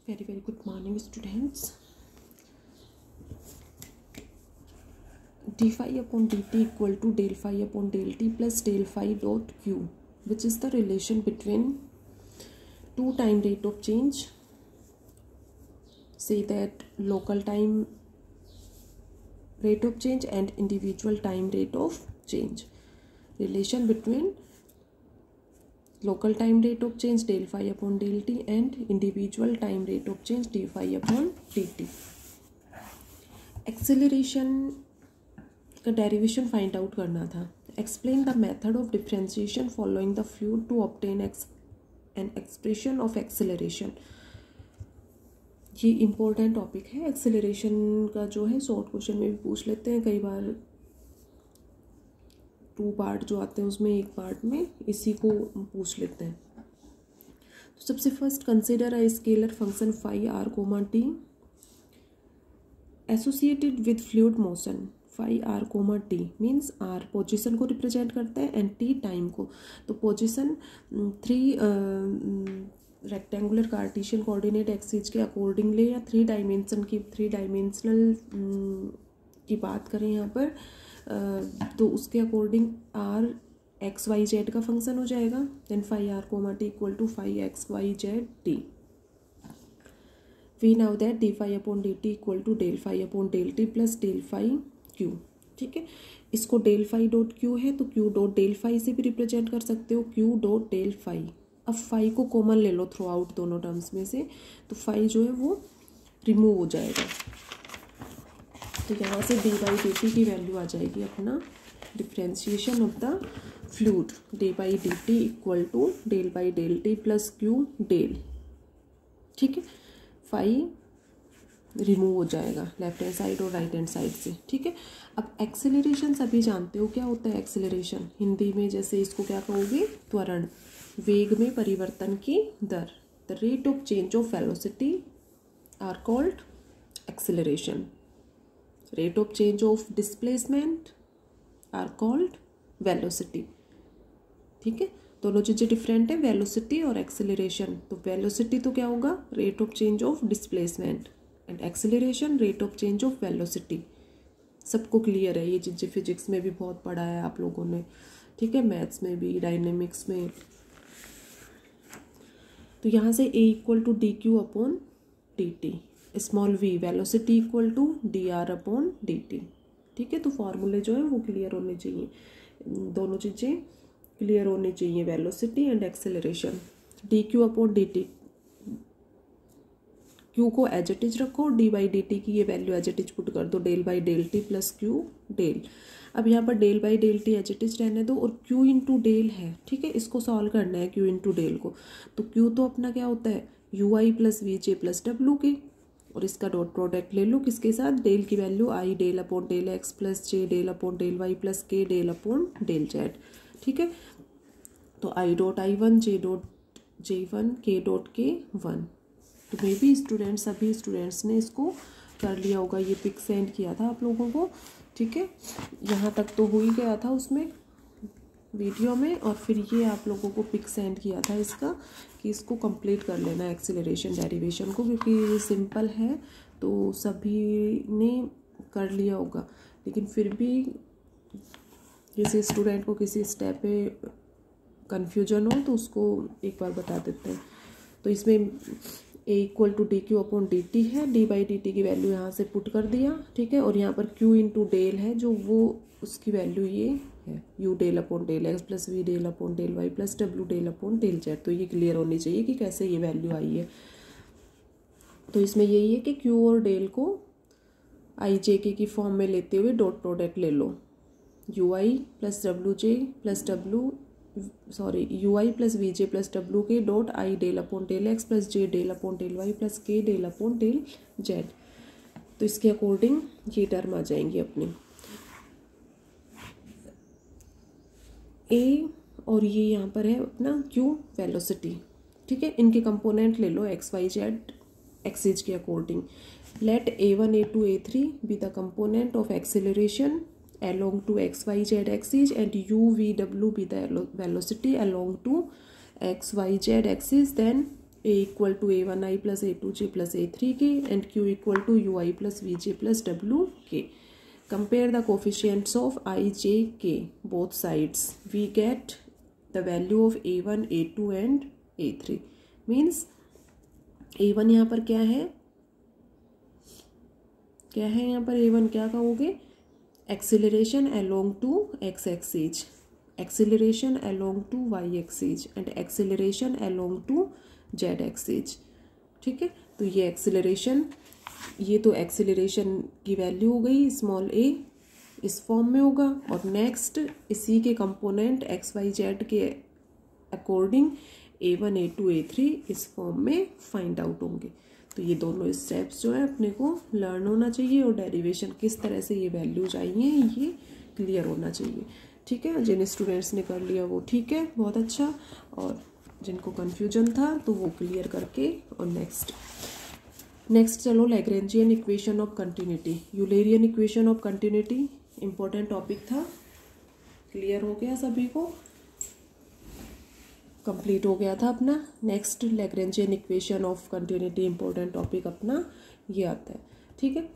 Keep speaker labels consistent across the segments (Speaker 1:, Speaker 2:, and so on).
Speaker 1: Very good morning, students. D phi upon dt equal to del phi upon del t plus del phi dot q, which is the relation between two time rate of change. Say that local time rate of change and individual time rate of change. Relation between local time rate of change del phi upon del t and individual time rate of change d phi upon dt. Acceleration का derivation find out करना था. Explain the method of differentiation following the fluid to obtain an expression of acceleration. ये important topic है. Acceleration का जो है short question में भी पूछ लेते हैं कई बार. 2 पार्ट जो आते हैं उसमें एक पार्ट में इसी को पूछ लेते हैं. तो सबसे first consider a scalar function phi r comma t associated with fluid motion. Phi r comma t means r position को रिप्रेजेंट करता है एंड टी टाइम को. तो position 3 rectangular cartesian coordinate axis के अकॉर्डिंगली या 3 डायमेंशनल की बात करें यहाँ पर तो उसके according r x y z का फंक्शन हो जाएगा. Then phi r comma t equal to phi x y z t. We now that d phi upon d t equal to del phi upon del t plus del phi q. ठीक है, इसको del phi dot Q है तो Q dot del phi से भी represent कर सकते हो. Q dot del phi. अब फाई को कॉमन ले लो थ्रू आउट दोनों टर्म्स में से, तो फाई जो है वो रिमूव हो जाएगा. तो यहाँ से डी बाई डी टी की वैल्यू आ जाएगी अपना differentiation of the fluid. D by d t equal to del by del t plus q del. ठीक है, फाई रिमूव हो जाएगा लेफ्ट हैंड साइड और राइट हैंड साइड से. ठीक है, अब एक्सेलरेशन सभी जानते हो क्या होता है. एक्सेलरेशन हिंदी में जैसे इसको क्या कहोगे, त्वरण. वेग में परिवर्तन की दर. The rate of change of velocity are called acceleration. Rate of change of displacement are called velocity. ठीक है, दोनों चीज़ें डिफरेंट है, वेलोसिटी और एक्सेलरेशन. तो वेलोसिटी तो क्या होगा, rate of change of displacement, and acceleration rate of change of velocity. सबको क्लियर है ये चीज़ें. फिजिक्स में भी बहुत पढ़ा है आप लोगों ने. ठीक है, मैथ्स में भी, डायनेमिक्स में. तो यहाँ से a equal to d q upon d t, small v velocity equal to d r upon d t. ठीक है, तो फॉर्मूले जो है वो क्लियर होने चाहिए. दोनों चीज़ें क्लियर होनी चाहिए, velocity and acceleration. D q upon d t, q को एज इट इज रखो, डी बाई डी टी की ये value as it is put कर दो, del by del t plus q del. अब यहाँ पर del by del t as it is रहने दो और क्यू इंटू डेल है. ठीक है, इसको सॉल्व करना है क्यू इंटू डेल को. तो क्यू तो अपना क्या होता है, u i plus v j plus डब्ल्यू के, और इसका डॉट प्रोडक्ट ले लो किसके साथ, डेल की value i del upon del x plus j del upon del y plus k del upon del z. ठीक है, तो i dot i one, j dot j one, k dot k one. तो may be students, सभी students ने इसको कर लिया होगा. ये पिक सेंड किया था आप लोगों को. ठीक है, यहाँ तक तो हो ही गया था उसमें वीडियो में, और फिर ये आप लोगों को पिक सेंड किया था इसका कि इसको कंप्लीट कर लेना एक्सेलरेशन डेरिवेशन को, क्योंकि ये सिंपल है तो सभी ने कर लिया होगा. लेकिन फिर भी किसी स्टूडेंट को किसी स्टेप पे कन्फ्यूजन हो तो उसको एक बार बता देते हैं. तो इसमें a equal to d q upon d t है. डी बाई डी टी की वैल्यू यहाँ से पुट कर दिया. ठीक है, और यहाँ पर क्यू इंटू डेल है जो वो उसकी वैल्यू ये है, u del upon del x plus v del upon del y plus डब्ल्यू डेल अपॉन डेल जेड. तो ये क्लियर होनी चाहिए कि कैसे ये वैल्यू आई है. तो इसमें यही है कि क्यू और डेल को आई जे के की फॉर्म में लेते हुए डॉट प्रोडक्ट ले लो. You i plus W J plus W you i plus v j plus डब्ल्यू के dot I del upon del x plus j del upon del y plus k del upon del z. तो इसके according ये term आ जाएंगी अपनी. ए और ये यहाँ पर है अपना क्यू वेलोसिटी. ठीक है, इनके कंपोनेंट ले लो एक्स वाई जेड एक्सिस के according. Let a one a two a three be the component of acceleration along to x y z axis and u v w be the velocity along to x y z axis. Then a equal to A1I plus A2J plus A3K and Q equal to UI plus VJ plus WK. Compare the coefficients of I, J, K both sides. We get the value of A1, A2 and A3. Means A1 यहाँ पर क्या है यहाँ पर A1 क्या कहोगे? Acceleration along to x axis, acceleration along to y axis and acceleration along to z axis. ठीक है, तो ये एक्सेलरेशन, ये तो एक्सेलरेशन की वैल्यू हो गई स्मॉल a, इस फॉर्म में होगा. और नेक्स्ट इसी के कंपोनेंट एक्स वाई जेड के अकॉर्डिंग A1, A2, A3 इस फॉर्म में फाइंड आउट होंगे. तो ये दोनों स्टेप्स जो है अपने को लर्न होना चाहिए और डेरिवेशन किस तरह से ये वैल्यूज आई हैं ये क्लियर होना चाहिए. ठीक है, जिन स्टूडेंट्स ने कर लिया वो ठीक है, बहुत अच्छा. और जिनको कन्फ्यूजन था तो वो क्लियर करके और नेक्स्ट चलो Lagrangian equation of continuity, Eulerian equation of continuity important topic था. क्लियर हो गया सभी को, कंप्लीट हो गया था अपना. Next Lagrangian equation of continuity important topic अपना ये आता है. ठीक है,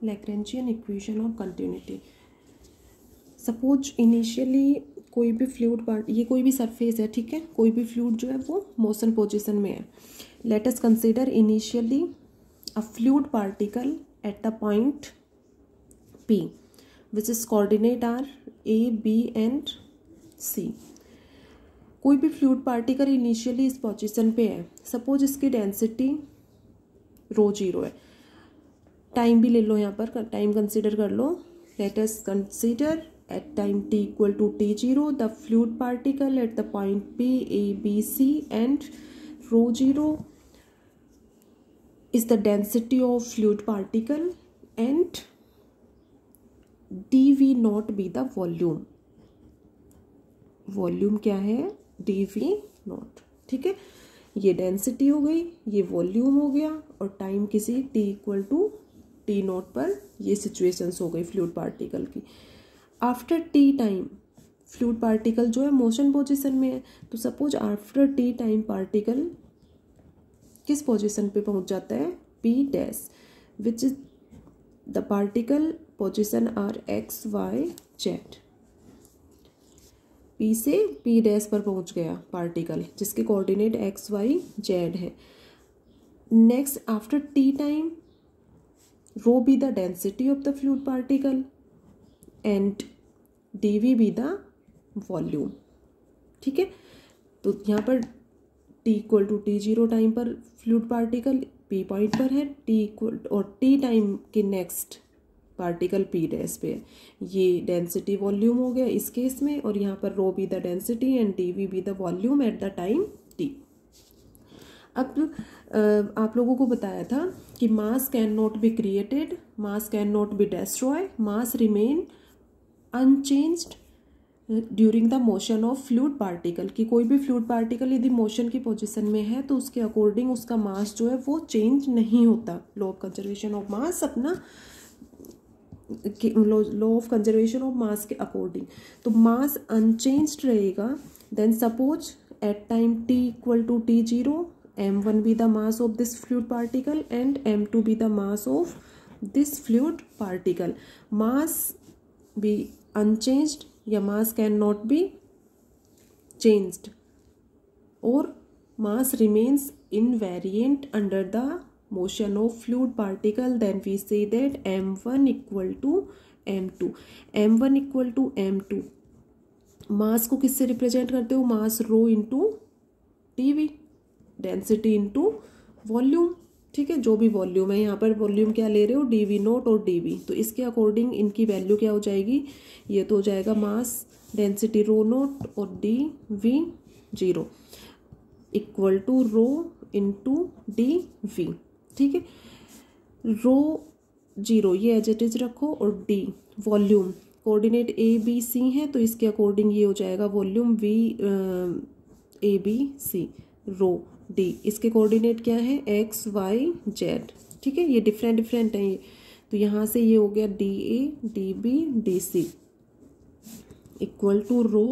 Speaker 1: Lagrangian equation of continuity. Suppose initially कोई भी फ्लूइड पार्ट, ये कोई भी सरफेस है, ठीक है, कोई भी फ्लूइड जो है वो मोशन पोजीशन में है. Let us consider initially a fluid particle at the point P which is coordinate r A, B and C. कोई भी फ्लूइड पार्टिकल इनिशियली इस पोजीशन पे है. सपोज इसकी डेंसिटी ρ0 है. टाइम भी ले लो, यहाँ पर टाइम कंसीडर कर लो. Let us consider at time t equal to t0 the fluid particle at the point P, A, B, C and ρ0 is the density of fluid particle and dV naught be the volume. Volume क्या है? dV naught. ठीक है, ये density हो गई, ये volume हो गया और टाइम किसी t equal to t naught पर ये सिचुएशंस हो गई फ्लूइड पार्टिकल की. After t time fluid particle जो है मोशन पोजीशन में है. तो suppose after t time particle किस पोजीशन पे पहुंच जाता है? P dash, which is the particle position r x y z. P से P डैश पर पहुंच गया पार्टिकल जिसके कोऑर्डिनेट एक्स वाई जेड है. Next after t time rho be the density of the fluid particle and dV भी the volume. ठीक है, तो यहाँ पर t equal to t0 time पर फ्लूइड पार्टिकल P पॉइंट पर है, t इक्वल और t टाइम के नेक्स्ट पार्टिकल P डैश पे है. ये डेंसिटी वॉल्यूम हो गया इस केस में, और यहाँ पर rho be the density and dV भी the volume at the time t. अब आप लोगों को बताया था कि mass can not be created, mass can not be destroy, mass remain unchanged during the motion of fluid particle. कि कोई भी फ्लूइड पार्टिकल यदि मोशन की पोजीशन में है तो उसके अकॉर्डिंग उसका मास जो है वो चेंज नहीं होता. Law of conservation of mass अपना law of conservation of mass के अकॉर्डिंग. तो मास अनचेंज्ड रहेगा. Then suppose at time t equal to t0 m1 be the mass of this fluid particle and m2 be the mass of this fluid particle. Mass be unchanged या mass cannot be changed or mass remains invariant under the motion of fluid particle. Then we say that m1 equal to m2. m1 equal to m2 mass को किससे represent करते हो? Mass rho into dV, density into volume. ठीक है, जो भी volume है, यहाँ पर वॉल्यूम क्या ले रहे हो? dV नोट और dV. तो इसके अकॉर्डिंग इनकी वैल्यू क्या हो जाएगी? ये तो हो जाएगा मास डेंसिटी रो नोट और dV 0 equal to rho into dV. ठीक है, रो 0 ये एज इट इज रखो और d volume coordinate A B C है तो इसके अकॉर्डिंग ये हो जाएगा volume V A B C rho D. इसके कोऑर्डिनेट क्या है? X Y Z. ठीक है, ये डिफरेंट है ये. तो यहाँ से ये हो गया DA DB DC equal to rho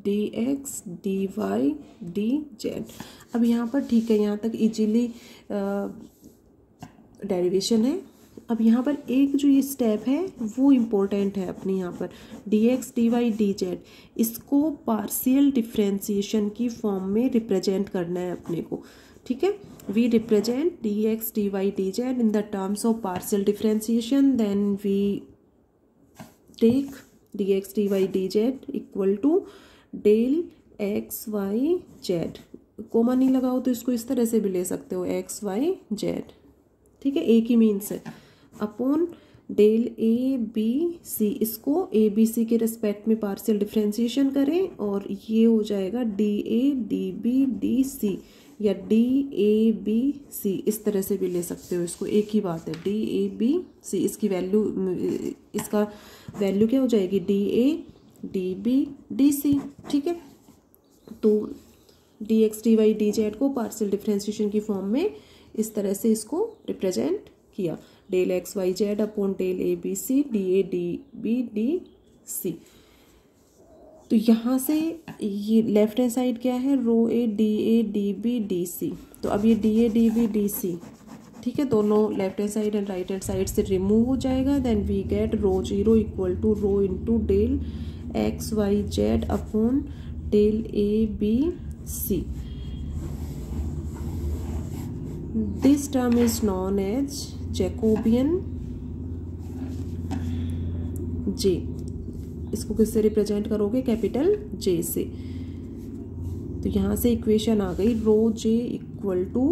Speaker 1: d x d y d z. अब यहाँ पर ठीक है, यहाँ तक इजीली डेरिवेशन है। अब यहाँ पर एक जो ये स्टेप है वो इम्पोर्टेंट है अपने यहाँ पर, d x d y d z, इसको पार्शियल डिफ्रेंसिएशन की फॉर्म में रिप्रेजेंट करना है अपने को। ठीक है, we represent d x d y d z in the terms of partial differentiation, then we take d x d y d z equal to del x y z. Comma नहीं लगाओ तो इसको इस तरह से भी ले सकते हो, एक्स वाई जेड। ठीक है, एक ही मीन्स है, upon del a b c, इसको ए बी सी के रिस्पेक्ट में पार्शियल डिफ्रेंसिएशन करें और ये हो जाएगा D A D B D C या डी ए बी सी, इस तरह से भी ले सकते हो इसको, एक ही बात है, डी ए बी सी। इसकी वैल्यू, इसका वैल्यू क्या हो जाएगी, d A D B D c. ठीक है, तो d x d y d z को पार्शियल डिफ्रेंसिएशन की फॉर्म में इस तरह से इसको रिप्रेजेंट किया, del x y z upon del a b c d A D B D c. तो यहाँ से ये लेफ्ट हैंड साइड क्या है, rho a D B D c. तो अब ये d A D B D c, ठीक है, दोनों left hand side and right hand side से रिमूव हो जाएगा। Then we get rho zero equal to rho into del x y z upon del a b c. This term is known as Jacobian j. इसको किससे represent करोगे, capital J से। तो यहां से इक्वेशन आ गई, rho j equal to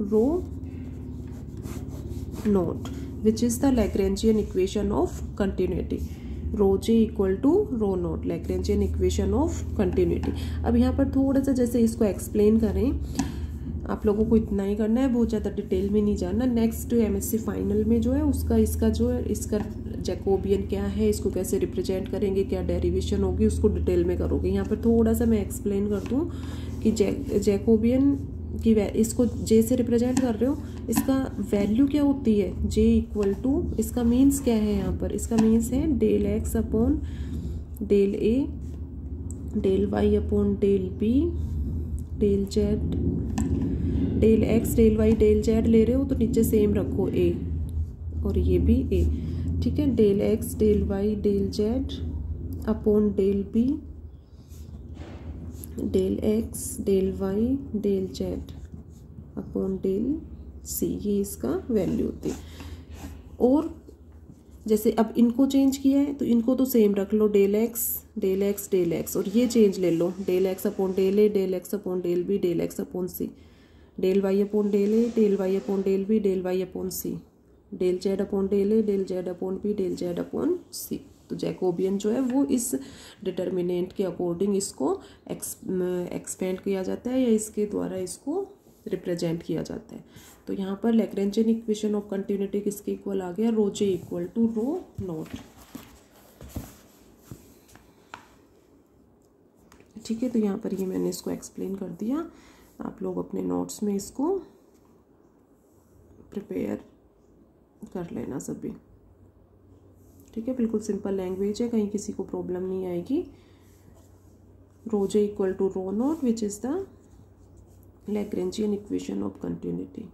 Speaker 1: rho naught which is the Lagrangian equation of continuity. Rho j equal to rho naught, Lagrangian equation of continuity. अब यहाँ पर थोड़ा सा जैसे इसको एक्सप्लेन करें, आप लोगों को इतना ही करना है, बहुत ज़्यादा डिटेल में नहीं जाना। नेक्स्ट एमएससी फाइनल में जो है उसका इसका जो है इसका जैकोबियन क्या है, इसको कैसे रिप्रेजेंट करेंगे, क्या डेरिवेशन होगी, उसको डिटेल में करोगे। यहाँ पर थोड़ा सा मैं एक्सप्लेन कर दूँ कि जैकोबियन की इसको जे से रिप्रेजेंट कर रहे हो, इसका वैल्यू क्या होती है, जे इक्वल टू, इसका मीन्स क्या है यहाँ पर, इसका मीन्स है del x upon del a del y upon del b del z, del x del y del z ले रहे हो तो नीचे सेम रखो ए और ये भी ए। ठीक है, del x del y del z upon del b del x del y del z upon del c, ये इसका वैल्यू होती है। और जैसे अब इनको चेंज किया है तो इनको तो सेम रख लो, del x del x del x, और ये चेंज ले लो, del x upon del a del x upon del b del x upon c, del y upon del a del y upon del b del y upon c, del z upon del a del z upon b del z upon c. तो Jacobian जो है वो इस determinant के according इसको expand किया जाता है या इसके द्वारा इसको रिप्रेजेंट किया जाता है। तो यहाँ पर लैग्रेंजियन इक्वेशन ऑफ कंटिन्यूटी किसके इक्वल आ गया, रो j equal to rho not. ठीक है, तो यहाँ पर ये मैंने इसको एक्सप्लेन कर दिया, आप लोग अपने नोट्स में इसको प्रिपेयर कर लेना सभी। ठीक है, बिल्कुल सिंपल लैंग्वेज है, कहीं किसी को प्रॉब्लम नहीं आएगी। Rho j equal to rho naught which is the Lagrangian equation of continuity.